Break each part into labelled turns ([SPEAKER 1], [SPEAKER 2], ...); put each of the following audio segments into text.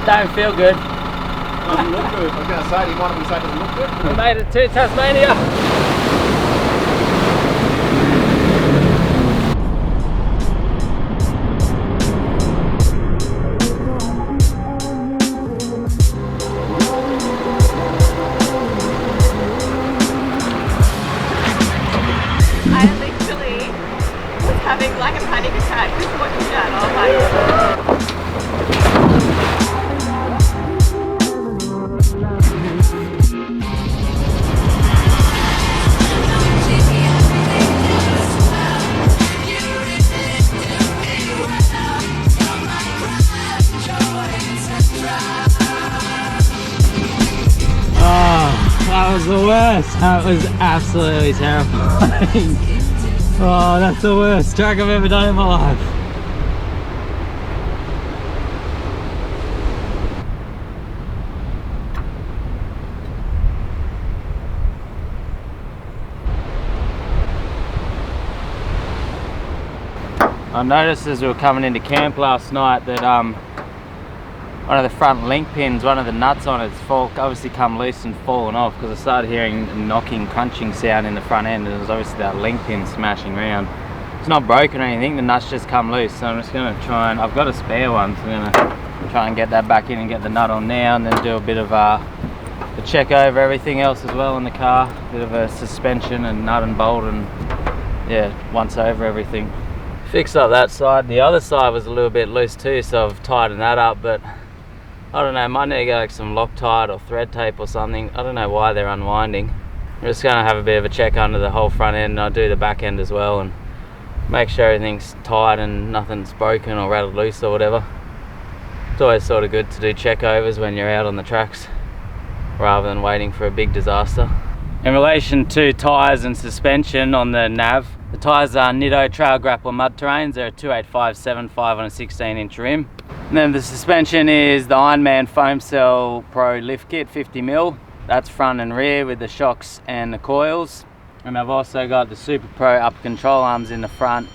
[SPEAKER 1] That don't feel good.
[SPEAKER 2] Doesn't look good. I was going to say, do you mind if we say it doesn't look good?
[SPEAKER 1] We made it to Tasmania.
[SPEAKER 3] I literally was having like a panic attack just watching that. I was like,
[SPEAKER 1] that was the worst. That was absolutely terrifying. Oh, that's the worst track I've ever done in my life. I noticed as we were coming into camp last night that one of the front link pins, one of the nuts on it's obviously come loose and fallen off, because I started hearing a knocking, crunching sound in the front end, and it was obviously that link pin smashing around. It's not broken or anything, the nut's just come loose, so I'm just going to try and, I've got a spare one, so I'm going to try and get that back in and get the nut on now, and then do a bit of a check over everything else as well in the car, a bit of a suspension and nut and bolt, and yeah, once over everything. Fixed up that side. The other side was a little bit loose too, so I've tightened that up, but I don't know, might need to get like some Loctite or thread tape or something. I don't know why they're unwinding. I'm just going to have a bit of a check under the whole front end, and I'll do the back end as well and make sure everything's tight and nothing's broken or rattled loose or whatever. It's always sort of good to do check overs when you're out on the tracks rather than waiting for a big disaster. In relation to tyres and suspension on the nav, the tyres are Nitto Trail Grapple Mud Terrains. They're a 285/75 on a 16-inch rim. And then the suspension is the Ironman Foam Cell Pro Lift Kit 50mm. That's front and rear with the shocks and the coils. And I've also got the Super Pro upper control arms in the front.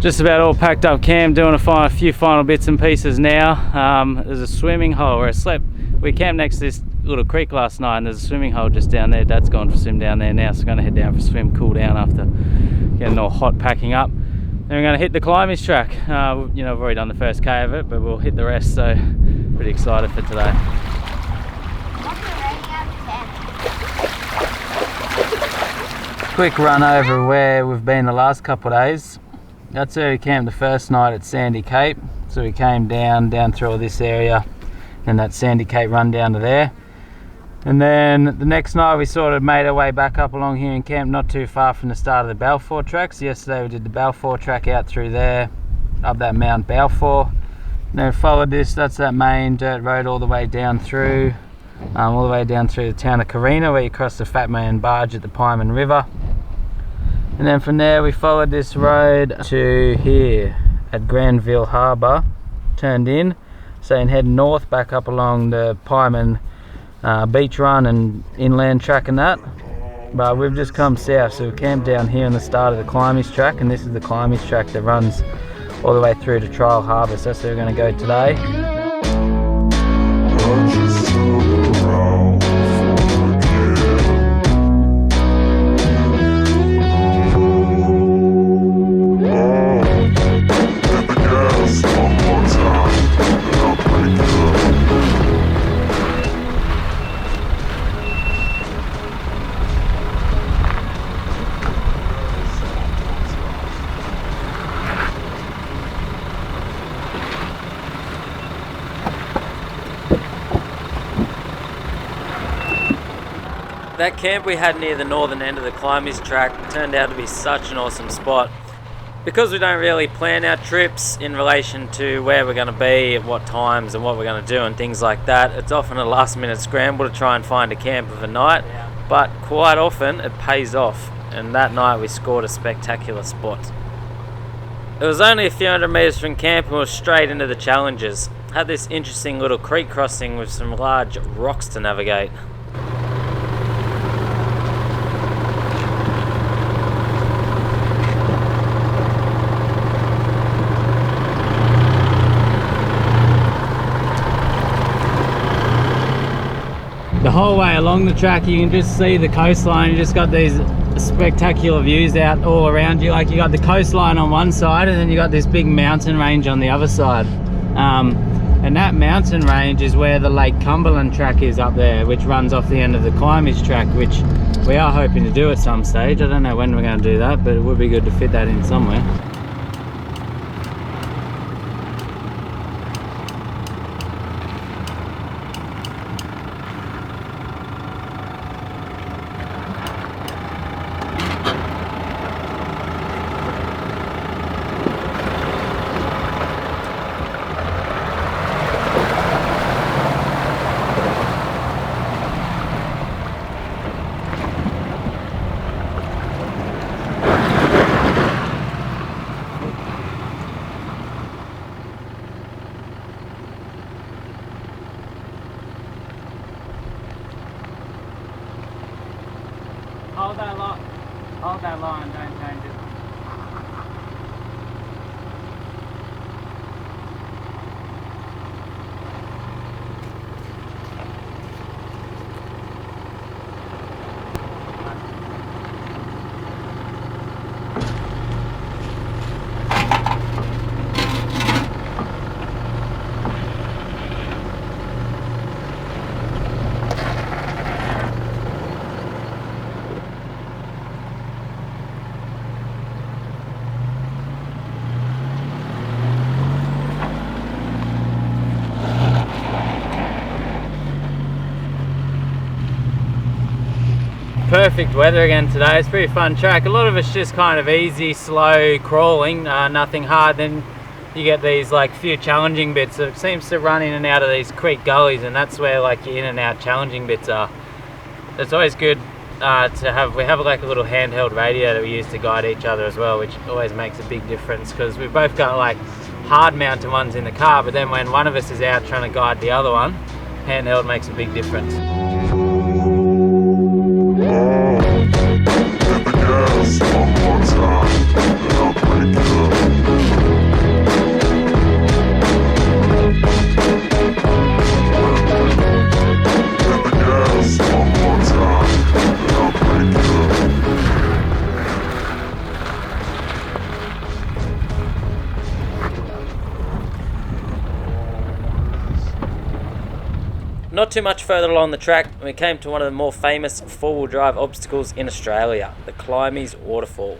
[SPEAKER 1] Just about all packed up camp, doing a few final bits and pieces now. There's a swimming hole where I slept. We camped next to this little creek last night, and there's a swimming hole just down there. Dad's gone for a swim down there now, so I'm going to head down for a swim, cool down after getting all hot packing up. Then we're going to hit the Climies Track. You know, I've already done the first K of it, but we'll hit the rest, so pretty excited for today. Quick run over where we've been the last couple of days. That's where we camped the first night at Sandy Cape. So we came down through all this area, and that Sandy Cape run down to there. And then the next night we sort of made our way back up along here in camp, not too far from the start of the Balfour track. So yesterday we did the Balfour track out through there, up that Mount Balfour. And then followed this, that's that main dirt road all the way down through, the town of Carina, where you cross the Fat Man Barge at the Pyman River. And then from there we followed this road to here at Granville Harbour, turned in, so and head north back up along the Pyman beach run and inland track and that. But we've just come south, so we camped down here on the start of the Climies Track, and this is the Climies Track that runs all the way through to Trial Harbour, so that's where we're going to go today. That camp we had near the northern end of the Climies Track turned out to be such an awesome spot. Because we don't really plan our trips in relation to where we're going to be, at what times and what we're going to do and things like that, it's often a last minute scramble to try and find a camp of a night, but quite often it pays off, and that night we scored a spectacular spot. It was only a few hundred metres from camp and we were straight into the challenges. Had this interesting little creek crossing with some large rocks to navigate. The whole way along the track you can just see the coastline. You just got these spectacular views out all around you. Like you got the coastline on one side and then you got this big mountain range on the other side. And that mountain range is where the Lake Cumberland Track is up there, which runs off the end of the Climies Track, which we are hoping to do at some stage. I don't know when we're going to do that, but it would be good to fit that in somewhere. Hold that line, don't change it. Perfect weather again today. It's a pretty fun track. A lot of it's just kind of easy, slow crawling, nothing hard. Then you get these like few challenging bits. It seems to run in and out of these creek gullies, and that's where like your in and out challenging bits are. It's always good to have. We have like a little handheld radio that we use to guide each other as well, which always makes a big difference because we've both got like hard mountain ones in the car, but then when one of us is out trying to guide the other one, handheld makes a big difference. Not too much further along the track, we came to one of the more famous four-wheel drive obstacles in Australia, the Climies Waterfall.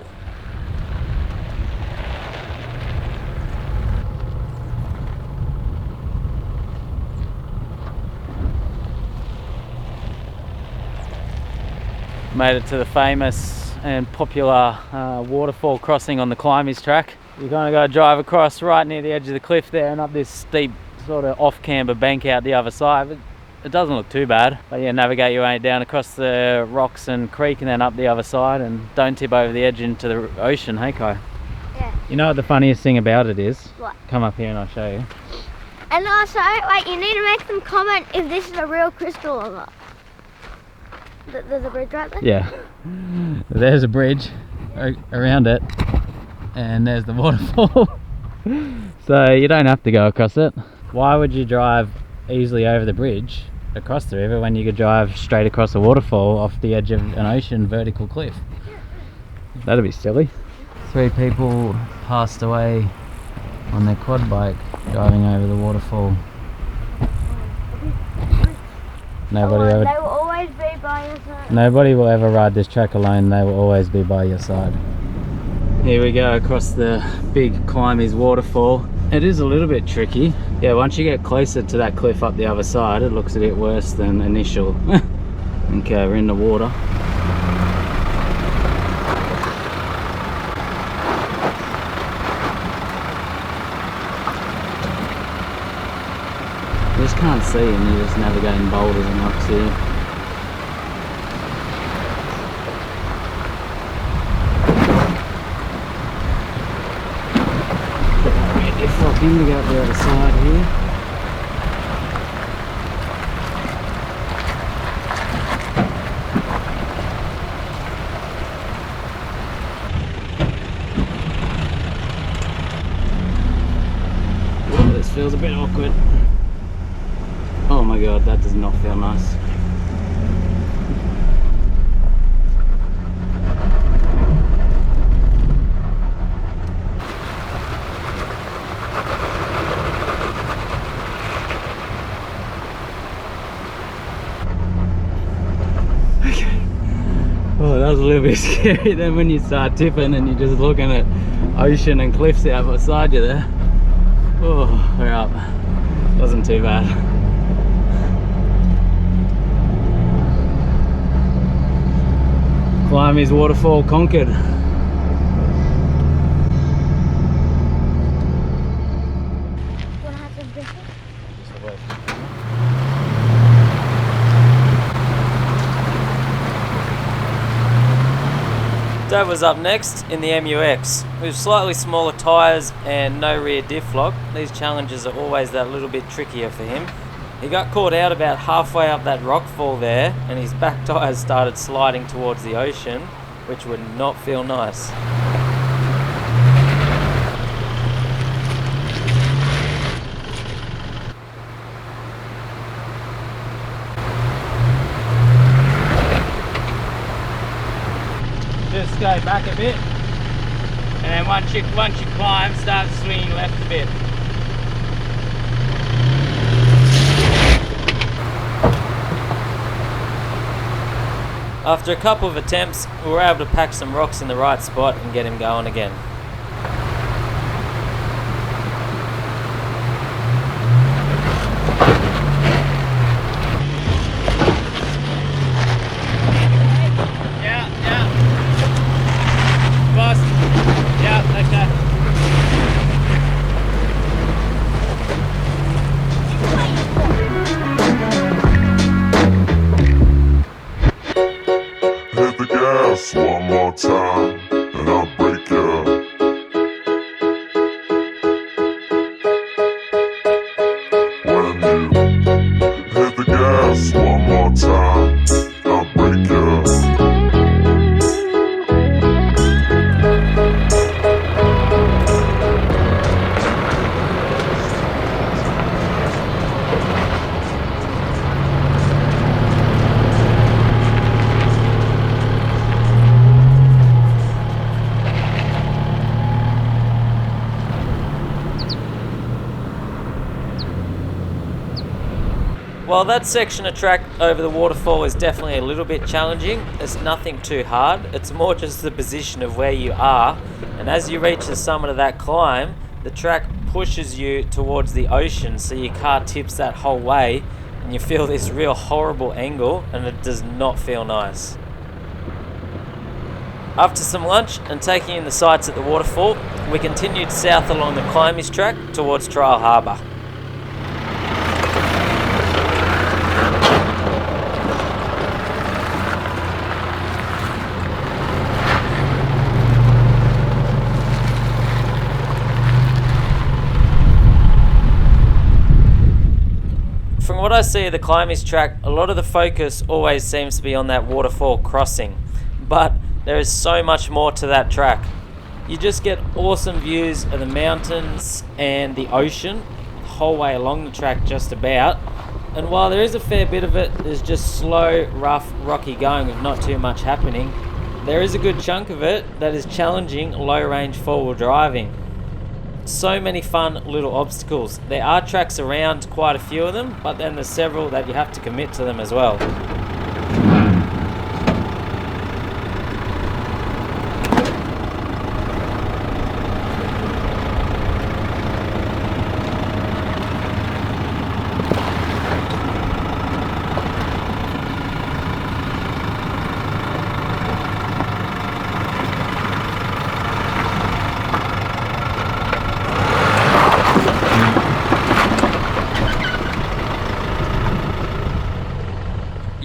[SPEAKER 1] Made it to the famous and popular waterfall crossing on the Climies Track. You're going to go drive across right near the edge of the cliff there and up this steep sort of off-camber bank out the other side. It doesn't look too bad, but yeah, navigate your way down across the rocks and creek and then up the other side, and don't tip over the edge into the ocean, hey Kai?
[SPEAKER 4] Yeah.
[SPEAKER 1] You know what the funniest thing about it is?
[SPEAKER 4] What?
[SPEAKER 1] Come up here and I'll show you.
[SPEAKER 4] And also, like, you need to make them comment if this is a real crystal or not. There's a bridge right there?
[SPEAKER 1] Yeah. There's a bridge around it, and there's the waterfall. So you don't have to go across it. Why would you drive easily over the bridge across the river when you could drive straight across a waterfall off the edge of an ocean vertical cliff? That'd be silly. 3 people passed away on their quad bike driving over the waterfall. Nobody
[SPEAKER 4] They will always be by your side.
[SPEAKER 1] Nobody will ever ride this track alone. They will always be by your side. Here we go across the big Climies waterfall. It is a little bit tricky. Yeah, once you get closer to that cliff up the other side, it looks a bit worse than initial. Okay, we're in the water. You just can't see and you're just navigating boulders and rocks here. Put that red diff lock in to go up the other side here. Oh, this feels a bit awkward. Oh my god, that does not feel nice. Okay. Oh, that was a little bit scary then when you start tipping and you're just looking at ocean and cliffs out beside you there. Oh, we're up. Wasn't too bad. Climies waterfall conquered. Dover's up next in the MUX. With slightly smaller tyres and no rear diff lock, these challenges are always that little bit trickier for him. He got caught out about halfway up that rock fall there and his back tyres started sliding towards the ocean, which would not feel nice. Just go back a bit, and then once you climb, start swinging left a bit. After a couple of attempts, we were able to pack some rocks in the right spot and get him going again.
[SPEAKER 5] One more time, and I'll break you. When you hit the gas one more time, I'll break you.
[SPEAKER 1] While that section of track over the waterfall is definitely a little bit challenging, it's nothing too hard. It's more just the position of where you are, and as you reach the summit of that climb, the track pushes you towards the ocean, so your car tips that whole way and you feel this real horrible angle and it does not feel nice. After some lunch and taking in the sights at the waterfall, we continued south along the Climies Track towards Trial Harbour. From what I see of the Climies Track, a lot of the focus always seems to be on that waterfall crossing, but there is so much more to that track. You just get awesome views of the mountains and the ocean the whole way along the track just about, and while there is a fair bit of it is just slow, rough, rocky going with not too much happening, there is a good chunk of it that is challenging low range four-wheel driving. So many fun little obstacles. There are tracks around, quite a few of them, but then there's several that you have to commit to them as well.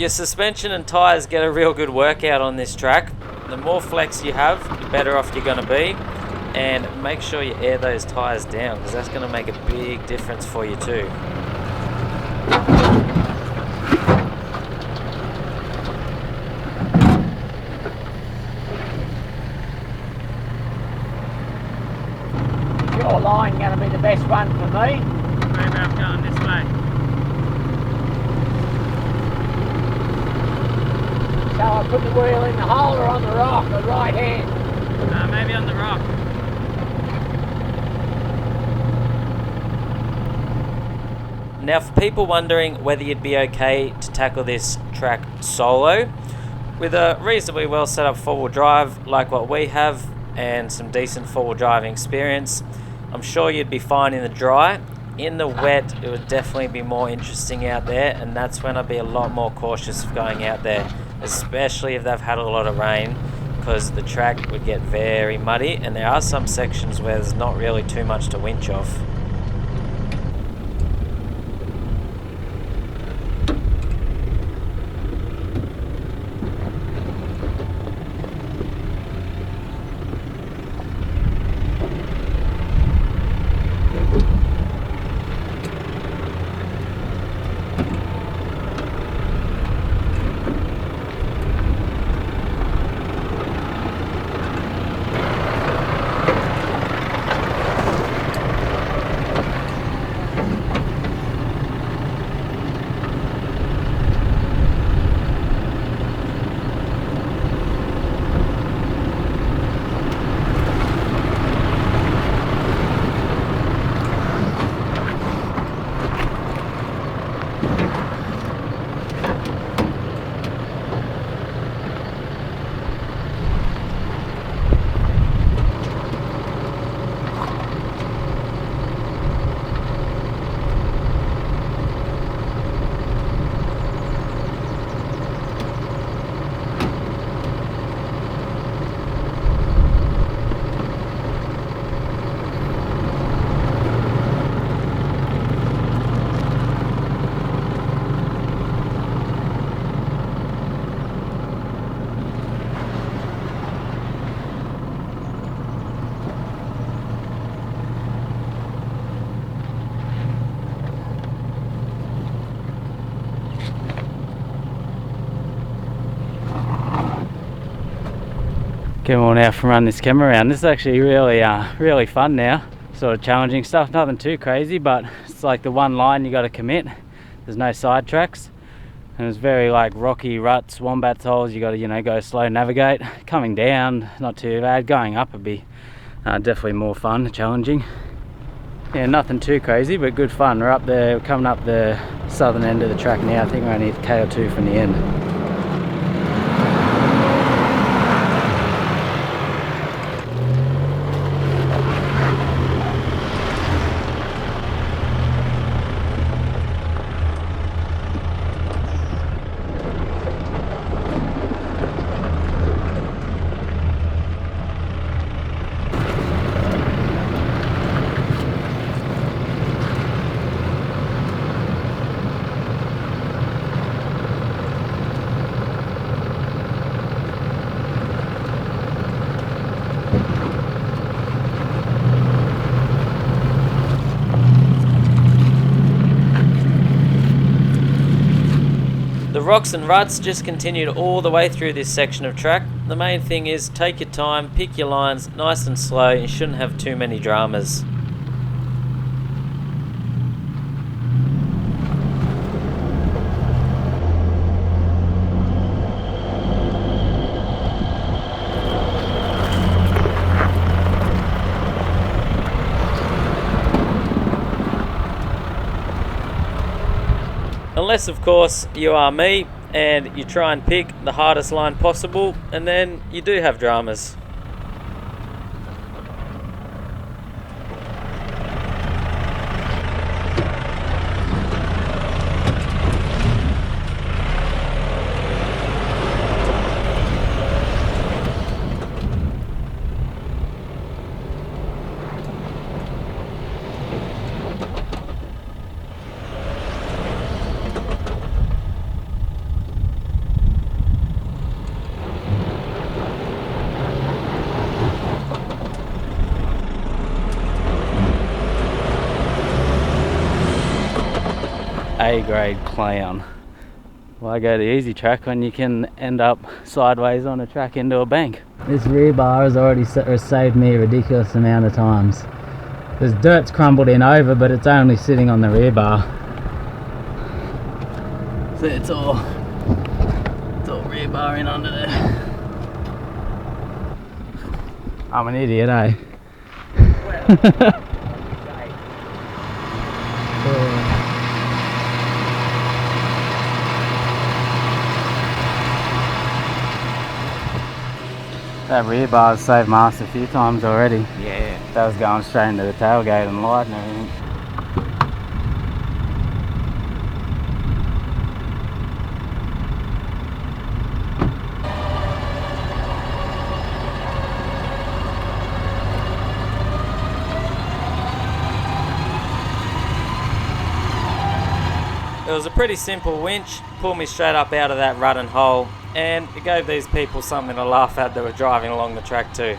[SPEAKER 1] Your suspension and tyres get a real good workout on this track. The more flex you have, the better off you're going to be. And make sure you air those tyres down, because that's going to make a big difference for you too.
[SPEAKER 6] Your line going to be the best one for me.
[SPEAKER 1] Maybe I'm going this way.
[SPEAKER 6] So I put the wheel in the hole or on the rock, the right hand.
[SPEAKER 1] Maybe on the rock. Now for people wondering whether you'd be okay to tackle this track solo, with a reasonably well set up four-wheel drive like what we have and some decent four-wheel driving experience, I'm sure you'd be fine in the dry. In the wet, it would definitely be more interesting out there, and that's when I'd be a lot more cautious of going out there, especially if they've had a lot of rain, because the track would get very muddy, and there are some sections where there's not really too much to winch off. Come on out from running this camera around. This is actually really fun now. Sort of challenging stuff, nothing too crazy, but it's like the one line you got to commit. There's no side tracks, and it's very like rocky ruts, wombats holes. You got to go slow, navigate. Coming down, not too bad. Going up would be definitely more fun, challenging. Yeah, nothing too crazy, but good fun. We're up there, we're coming up the southern end of the track now. I think we're only a K or two from the end. The rocks and ruts just continued all the way through this section of track. The main thing is take your time, pick your lines nice and slow. You shouldn't have too many dramas. Unless of course you are me and you try and pick the hardest line possible, and then you do have dramas. A-grade clown. Why go to easy track when you can end up sideways on a track into a bank? This rear bar has already saved me a ridiculous amount of times. There's dirt's crumbled in over, but it's only sitting on the rear bar. So it's all rear bar in under there. I'm an idiot, eh? That rear bar's saved my ass a few times already. Yeah. That was going straight into the tailgate and light and everything. It was a pretty simple winch, pulled me straight up out of that rut and hole, and it gave these people something to laugh at that were driving along the track too.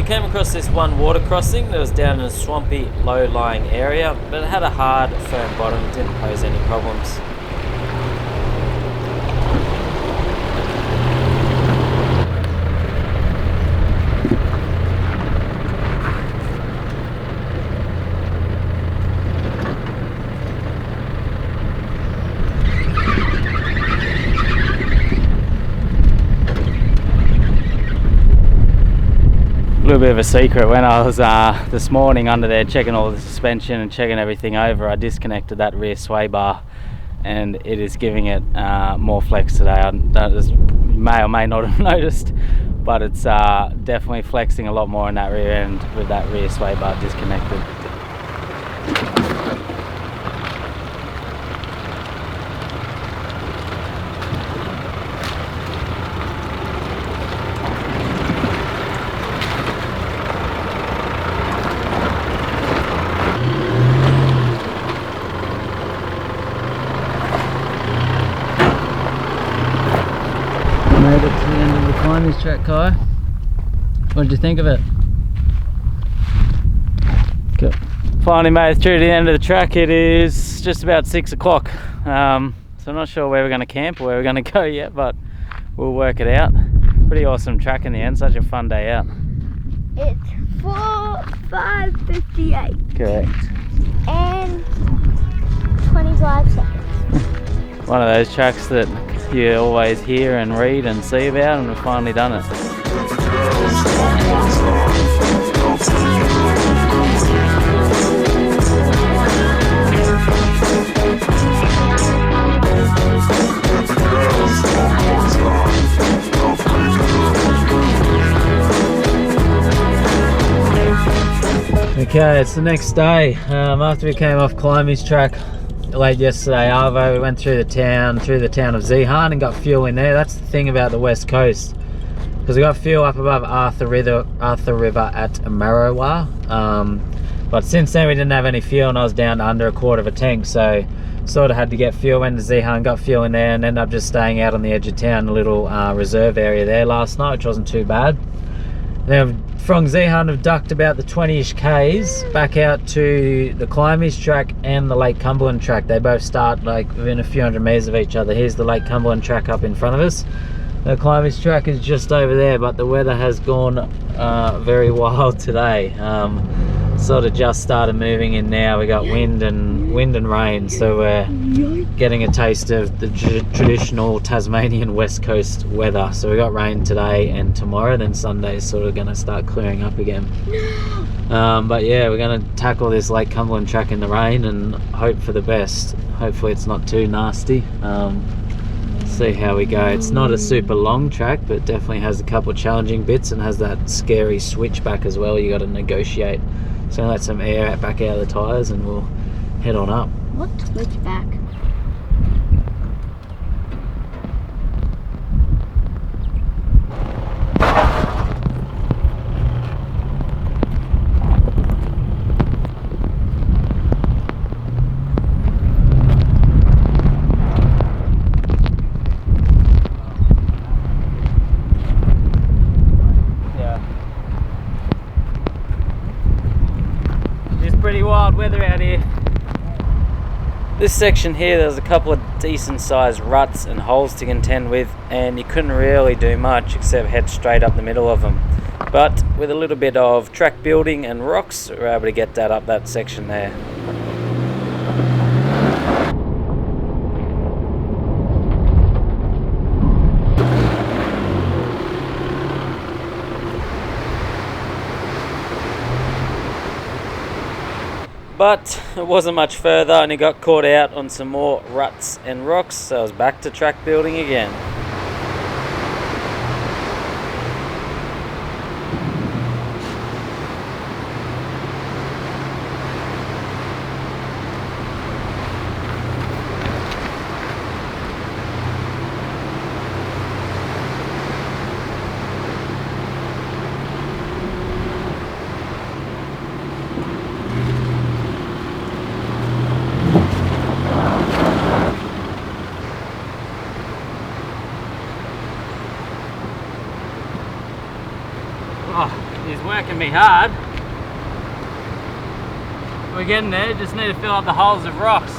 [SPEAKER 1] Came across this one water crossing that was down in a swampy, low-lying area, but it had a hard, firm bottom, didn't pose any problems. A little bit of a secret, when I was this morning under there checking all the suspension and checking everything over, I disconnected that rear sway bar and it is giving it more flex today. You may or may not have noticed, but it's definitely flexing a lot more in that rear end with that rear sway bar disconnected. Made it to the end of the Climies Track, Kai. What did you think of it? Good. Finally made it through to the end of the track. It is just about 6 o'clock. So I'm not sure where we're going to camp or where we're going to go yet, but we'll work it out. Pretty awesome track in the end. Such a fun day out.
[SPEAKER 4] It's 5:58
[SPEAKER 1] Correct.
[SPEAKER 4] and 25 seconds.
[SPEAKER 1] One of those tracks that you always hear and read and see about, and we've finally done it. Okay, it's the next day. After we came off Climies Track late yesterday, Arvo, we went through the town of Zeehan and got fuel in there. That's the thing about the west coast, because we got fuel up above Arthur River at Marrowa, but since then we didn't have any fuel and I was down to under a quarter of a tank, so sort of had to get fuel. Went to Zeehan, got fuel in there, and ended up just staying out on the edge of town, a little reserve area there last night, which wasn't too bad. Then from Zeehan I've ducked about the 20-ish k's back out to the Climies Track and the Lake Cumberland Track. They both start like within a few hundred metres of each other. Here's the Lake Cumberland Track up in front of us. The Climies Track is just over there, but the weather has gone very wild today. Sort of just started moving in now. We got wind and rain, so we're getting a taste of the traditional Tasmanian west coast weather. So we got rain today and tomorrow, then Sunday's sort of going to start clearing up again. But yeah, we're going to tackle this Lake Cumberland Track in the rain and hope for the best. Hopefully it's not too nasty. See how we go. It's not a super long track, but definitely has a couple of challenging bits and has that scary switchback as well. You got to negotiate. So let some air back out of the tyres and we'll head on up.
[SPEAKER 4] What switchback?
[SPEAKER 1] Pretty wild weather out here. This section here, there's a couple of decent sized ruts and holes to contend with, and you couldn't really do much except head straight up the middle of them. But with a little bit of track building and rocks, we're able to get that up that section there. But it wasn't much further and it got caught out on some more ruts and rocks, so I was back to track building again. Oh, he's working me hard. We're getting there, just need to fill up the holes of rocks.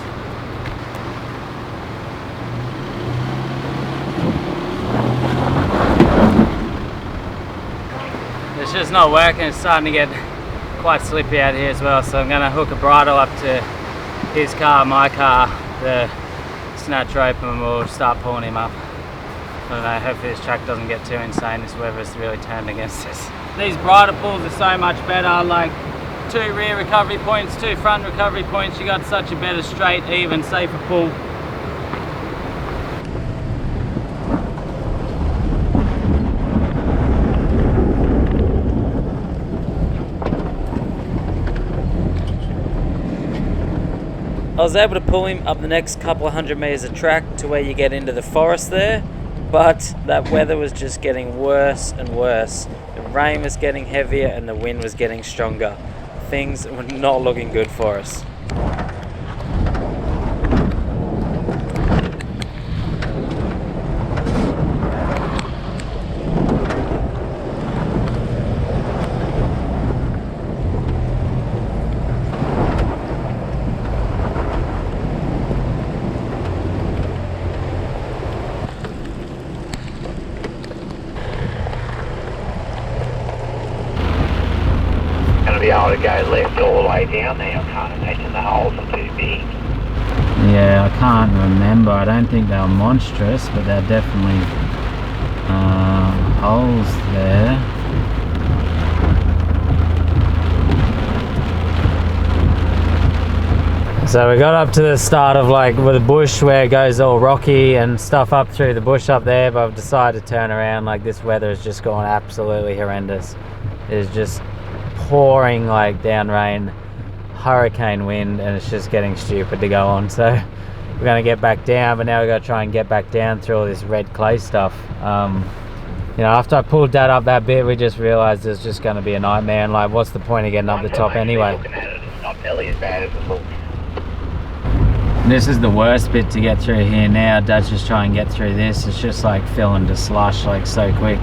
[SPEAKER 1] It's just not working, it's starting to get quite slippy out here as well, so I'm going to hook a bridle up to his car, my car, the snatch rope, and we'll start pulling him up. I don't know, hopefully this track doesn't get too insane. This weather's really turned against us. These bridle pulls are so much better, like 2 rear recovery points, 2 front recovery points. You got such a better straight, even, safer pull. I was able to pull him up the next couple of 100 meters of track to where you get into the forest there, but that weather was just getting worse and worse. The rain was getting heavier and the wind was getting stronger. Things were not looking good for us.
[SPEAKER 6] Be able to go left all the way down there. I can't imagine the holes are too big.
[SPEAKER 1] Yeah, I can't remember. I don't think they were monstrous, but they're definitely holes there. So we got up to the start of like with the bush where it goes all rocky and stuff up through the bush up there, but I've decided to turn around. Like, this weather has just gone absolutely horrendous. It's just pouring like down rain, hurricane wind, and it's just getting stupid to go on. So we're going to get back down, but now we've got to try and get back down through all this red clay stuff. You know, after I pulled that up that bit, we just realised it's just going to be a nightmare, and like, what's the point of getting up the top anyway?
[SPEAKER 6] Looking at it, it's not nearly as bad as it looks.
[SPEAKER 1] This is the worst bit to get through here now. Dad's just try and get through this. It's just like filling to slush like so quick.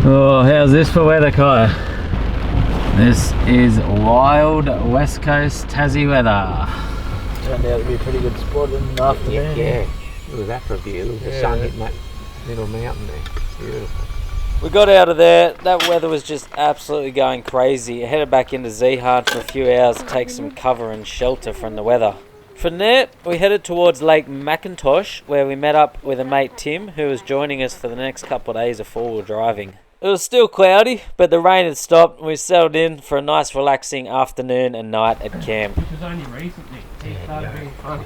[SPEAKER 1] Oh, how's this for weather, Kai? This is wild West Coast Tassie weather. Turned out to be a pretty good spot in the afternoon.
[SPEAKER 6] Yeah. Look at that for a view. Look at the sun hitting that middle mountain there. Beautiful.
[SPEAKER 1] We got out of there. That weather was just absolutely going crazy. I headed back into Zeehan for a few hours to take some cover and shelter from the weather. From there, we headed towards Lake MACKINTOSH, where we met up with a mate Tim, who was joining us for the next couple of days of four-wheel driving. It was still cloudy, but the rain had stopped and we settled in for a nice relaxing afternoon and night at camp.
[SPEAKER 7] It was only recently. It started being funny.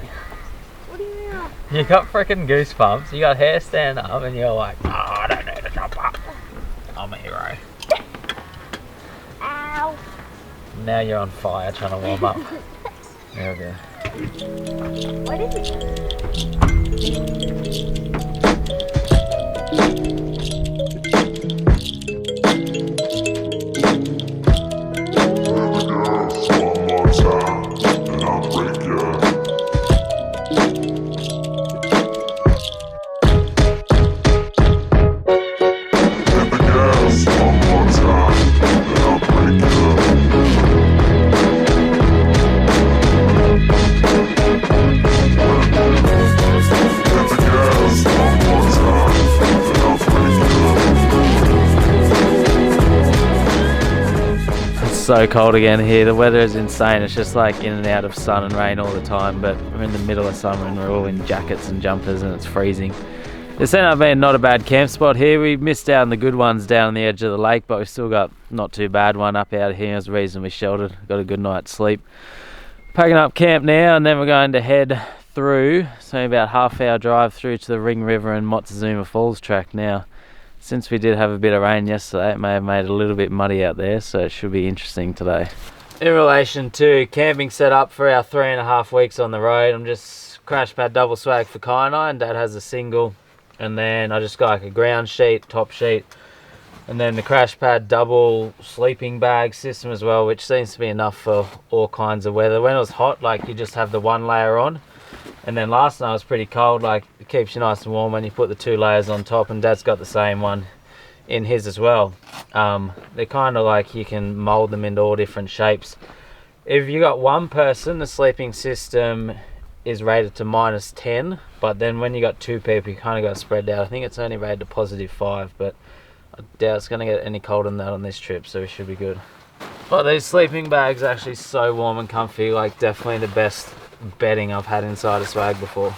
[SPEAKER 4] What do you mean?
[SPEAKER 1] You got freaking goosebumps, you got hair standing up and you're like, oh, I don't need to jump up. I'm a hero.
[SPEAKER 4] Ow.
[SPEAKER 1] Now you're on fire trying to warm up. There we go.
[SPEAKER 4] What is it?
[SPEAKER 1] So cold again here. The weather is insane. It's just like in and out of sun and rain all the time, but we're in the middle of summer and we're all in jackets and jumpers and it's freezing. It's ended up being not a bad camp spot here. We missed out on the good ones down on the edge of the lake, but we still got not too bad one up out here. It was reasonably sheltered. Got a good night's sleep. Packing up camp now and then we're going to head through, so about half-hour drive through to the Ring River and Montezuma Falls track now. Since we did have a bit of rain yesterday, it may have made it a little bit muddy out there, so it should be interesting today. In relation to camping setup for our 3.5 weeks on the road, I'm just crash pad double swag for Kai and I, and Dad has a single, and then I just got like a ground sheet, top sheet, and then the crash pad double sleeping bag system as well, which seems to be enough for all kinds of weather. When it was hot, like you just have the one layer on, and then last night was pretty cold, like it keeps you nice and warm when you put the 2 layers on top, and Dad's got the same one in his as well. They're kind of like you can mold them into all different shapes. If you got one person, the sleeping system is rated to -10, but then when you got 2 people, you kind of got spread out. I think it's only rated to +5, but I doubt it's going to get any colder than that on this trip, so we should be good. But these sleeping bags are actually so warm and comfy, like definitely the best bedding I've had inside a swag before.